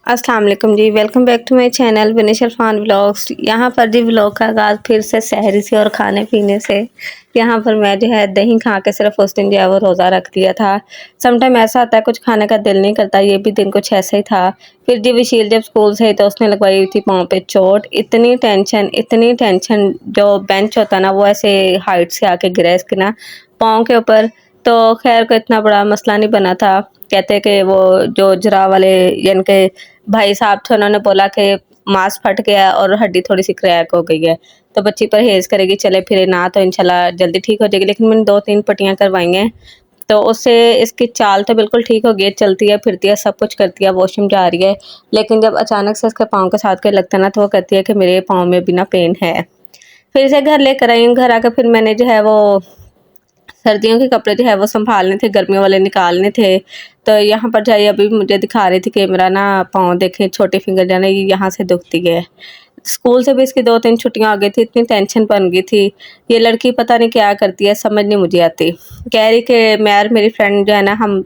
अस्सलाम वालेकुम जी, welcome back to my channel Vinish Irfan vlogs. यहाँ पर जी व्लॉग का आगाज़ फिर से सहरी से और खाने पीने से। यहाँ पर मैं जो है दही खा के सिर्फ उस दिन जो है वो रोज़ा रख दिया था। समटाइम ऐसा आता है कुछ खाने का दिल नहीं करता, ये भी दिन कुछ ऐसा ही था। फिर जी विशील जब स्कूल से तो उसने लगवाई हुई थी पाँव पे चोट। इतनी टेंशन, जो बेंच होता ना वो ऐसे हाइट से आके गिरा इसके ना पाँव के ऊपर। तो खैर कोई इतना बड़ा मसला नहीं बना था। कहते कि वो जो जरा वाले यानी कि भाई साहब थे, उन्होंने बोला कि मांस फट गया और हड्डी थोड़ी-सी क्रैक हो गई है, तो बच्ची परहेज़ करेगी, चले-फिरे ना तो इंशाल्लाह जल्दी ठीक हो जाएगी। लेकिन मैंने 2-3 पट्टियाँ करवाई हैं, तो उससे इसकी चाल तो बिल्कुल ठीक हो गई है, चलती है, फिरती है, सब कुछ करती है, वॉशरूम जा रही है। लेकिन जब अचानक से इसके पाँव के साथ कोई लगता है ना, तो वो कहती है कि मेरे पाँव में भी ना पेन है। फिर इसे घर लेकर आई हूँ, घर आकर फिर मैंने जो है वो सर्दियों के कपड़े जो है वो सँभालने थे, गर्मियों वाले निकालने थे। तो यहाँ पर जो है अभी मुझे दिखा रही थी कि मेरा ना पाँव देखें, छोटी फिंगर जो है ना ये यहाँ से दुखती है। स्कूल से भी इसकी 2-3 छुट्टियाँ हो गई थी, इतनी टेंशन बन गई थी। ये लड़की पता नहीं क्या करती है, समझ नहीं मुझे आती। कह रही कि मैं और मेरी फ्रेंड जो है ना हम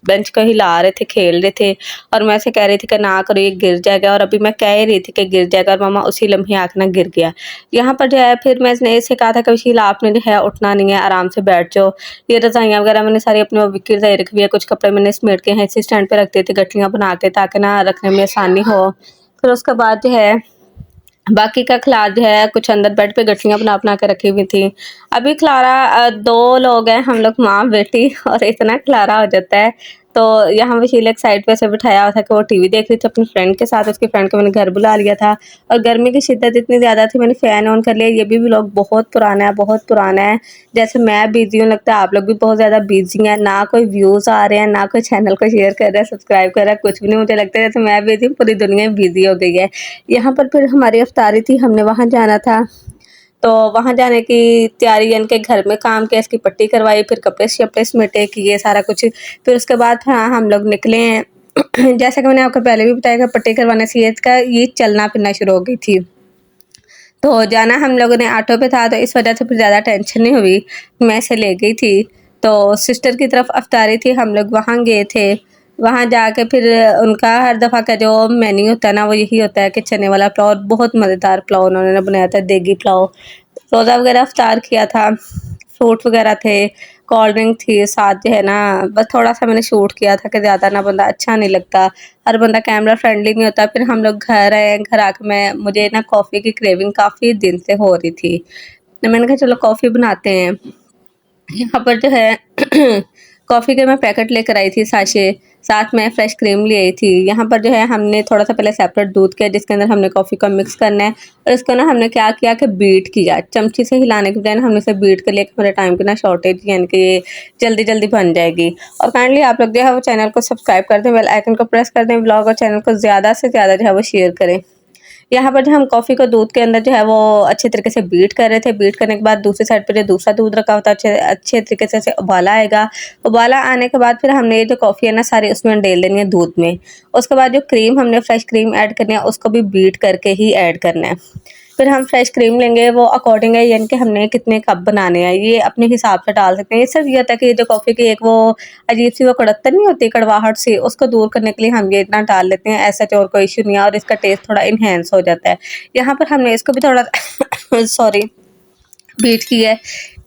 बेंच को हिला रहे थे, खेल रहे थे, और मैं उसे कह रही थी कि ना करो ये गिर जाएगा, और अभी मैं कह ही रही थी कि गिर जाएगा और मामा उसी लम्हे आके ना गिर गया। यहाँ पर जो है फिर मैंने इसे कहा था कि शीला आपने जो है उठना नहीं है, आराम से बैठ जाओ। ये रज़ाइयाँ वगैरह मैंने सारी अपनी विक्की रज़ाई रखी हुई है, कुछ कपड़े मैंने समेट के हैं इसी स्टैंड पे रख दिए थे गठलियाँ बना के, ताकि ना रखने में आसानी हो। फिर उसके बाद जो है बाकी का खिलार जो है कुछ अंदर बेड पे गठलियाँ बना-बना के रखी हुई थी। अभी खिलारा 2 लोग हैं हम लोग, माँ बेटी, और इतना खिलारा हो जाता है। तो यहाँ वशीला एक साइड पे ऐसे बिठाया हुआ था कि वो टीवी देख रही थी अपनी फ्रेंड के साथ, उसकी फ्रेंड को मैंने घर बुला लिया था। और गर्मी की शिद्दत इतनी ज़्यादा थी, मैंने फ़ैन ऑन कर लिया। ये भी व्लॉग बहुत पुराना है, बहुत पुराना है। जैसे मैं बिज़ी हूँ, लगता है आप लोग भी बहुत ज़्यादा बिज़ी हैं। ना कोई व्यूज़ आ रहे हैं, ना कोई चैनल को शेयर कर रहा है, सब्सक्राइब कर रहा है, कुछ भी नहीं। मुझे लगता है जैसे मैं बिज़ी हूँ, पूरी दुनिया बिज़ी हो गई है। यहाँ पर फिर हमारी इफ्तारी थी, हमने वहाँ जाना था। तो वहाँ जाने की तैयारी यानी कि घर में काम किया, इसकी पट्टी करवाई, फिर कपड़े-शपड़े समेटे, किए सारा कुछ। फिर उसके बाद हाँ, हम लोग निकले हैं। जैसा कि मैंने आपको पहले भी बताया कि पट्टी करवाने से ये चलना-फिरना शुरू हो गई थी। तो जाना हम लोगों ने ऑटो पे था, तो इस वजह से फिर ज़्यादा टेंशन नहीं हुई, मैं इसे ले गई थी। तो सिस्टर की तरफ इफ्तारी थी, हम लोग वहाँ गए थे। वहाँ जाके फिर उनका हर दफ़ा का जो मेन्यू होता है ना, वो यही होता है कि चने वाला पुलाव, और बहुत मज़ेदार पुलाव उन्होंने बनाया था, देगी पुलाव। रोज़ा वगैरह इफ्तार किया था, फ्रूट वगैरह थे, कोल्ड ड्रिंक थी, साथ जो है ना बस थोड़ा-सा मैंने शूट किया था कि ज़्यादा ना बंदा अच्छा नहीं लगता, हर बंदा कैमरा फ्रेंडली नहीं होता। फिर हम लोग घर आए, घर आके मुझे ना कॉफ़ी की क्रेविंग काफ़ी दिन से हो रही थी। तो मैंने कहा चलो कॉफ़ी बनाते हैं। यहाँ पर जो है कॉफ़ी के मैं पैकेट लेकर आई थी साशे, साथ में फ्रेश क्रीम ले आई थी। यहाँ पर जो है हमने थोड़ा-सा पहले सेपरेट दूध किया, जिसके अंदर हमने कॉफ़ी को मिक्स करना है, और इसको ना हमने क्या किया कि बीट किया। चमची से हिलाने के बजाय ना हमने इसे बीट कर लिया कि मेरे टाइम की ना शॉर्टेज, यानी कि ये जल्दी-जल्दी बन जाएगी। और काइंडली आप लोग जो है वो चैनल को सब्सक्राइब कर दें, बेल आइकन को प्रेस कर दें, व्लॉग और चैनल को ज़्यादा से ज़्यादा जो है वो शेयर करें। यहाँ पर जो हम कॉफ़ी को दूध के अंदर जो है वो अच्छे तरीके से बीट कर रहे थे। बीट करने के बाद दूसरी साइड पे जो दूसरा दूध रखा हुआ था, अच्छे अच्छे तरीके से उबाला आएगा। उबाला आने के बाद फिर हमने ये जो कॉफ़ी है ना सारी उसमें डाल देनी है दूध में। उसके बाद जो क्रीम हमने फ्रेश क्रीम ऐड करनी है, उसको भी बीट करके ही ऐड करना है। फिर हम फ्रेश क्रीम लेंगे, वो अकॉर्डिंग है, यानी कि हमने कितने कप बनाने हैं ये अपने हिसाब से डाल सकते हैं। ये सिर्फ ये होता है कि ये जो कॉफ़ी की एक वो अजीब सी वो कड़कतन नहीं होती, कड़वाहट सी, उसको दूर करने के लिए हम ये इतना डाल लेते हैं। ऐसा और कोई इशू नहीं है, और इसका टेस्ट थोड़ा इन्हेंस हो जाता है। यहाँ पर हमने इसको भी थोड़ा सॉरी बीट की है।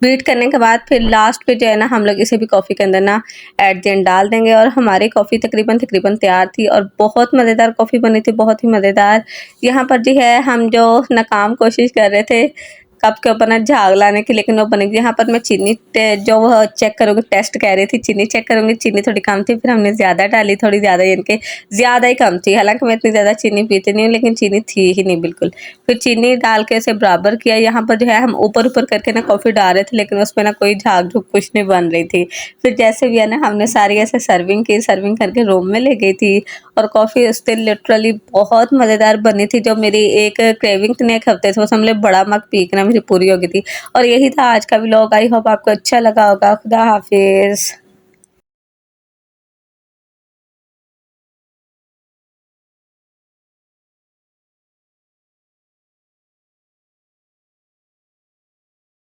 बीट करने के बाद फिर लास्ट पे जो है ना हम लोग इसे भी कॉफ़ी के अंदर ना एट द एंड डाल देंगे, और हमारी कॉफ़ी तकरीबन तैयार थी, और बहुत मज़ेदार कॉफ़ी बनी थी, बहुत ही मज़ेदार। यहाँ पर जो है हम जो नाकाम कोशिश कर रहे थे कप के ऊपर ना झाग लाने की, लेकिन वो बनेगी। यहाँ पर मैं चीनी जो वो चेक करूँगी, टेस्ट कह रही थी, चीनी चेक करूँगी, चीनी थोड़ी कम थी, फिर हमने ज़्यादा डाली, थोड़ी ज़्यादा, यानी कि ज़्यादा ही कम थी। हालांकि मैं इतनी ज़्यादा चीनी पीती नहीं हूँ, लेकिन चीनी थी ही नहीं बिल्कुल। फिर चीनी डाल के इसे बराबर किया। यहाँ पर जो है हम ऊपर करके ना कॉफ़ी डाल रहे थे, लेकिन उसमें ना कोई झाग झूग कुछ नहीं बन रही थी। फिर जैसे भी है ना हमने सारी ऐसे सर्विंग की, सर्विंग करके रूम में ले गई थी, और कॉफ़ी उस दिन लिटरली बहुत मज़ेदार बनी थी। जो मेरी एक क्रेविंग थी ना एक हफ्ते से, वो समझ लो बड़ा मग पी के ना मेरी पूरी हो गई थी। और यही था आज का व्लॉग। आई होप आपको अच्छा लगा होगा। खुदा हाफिज़।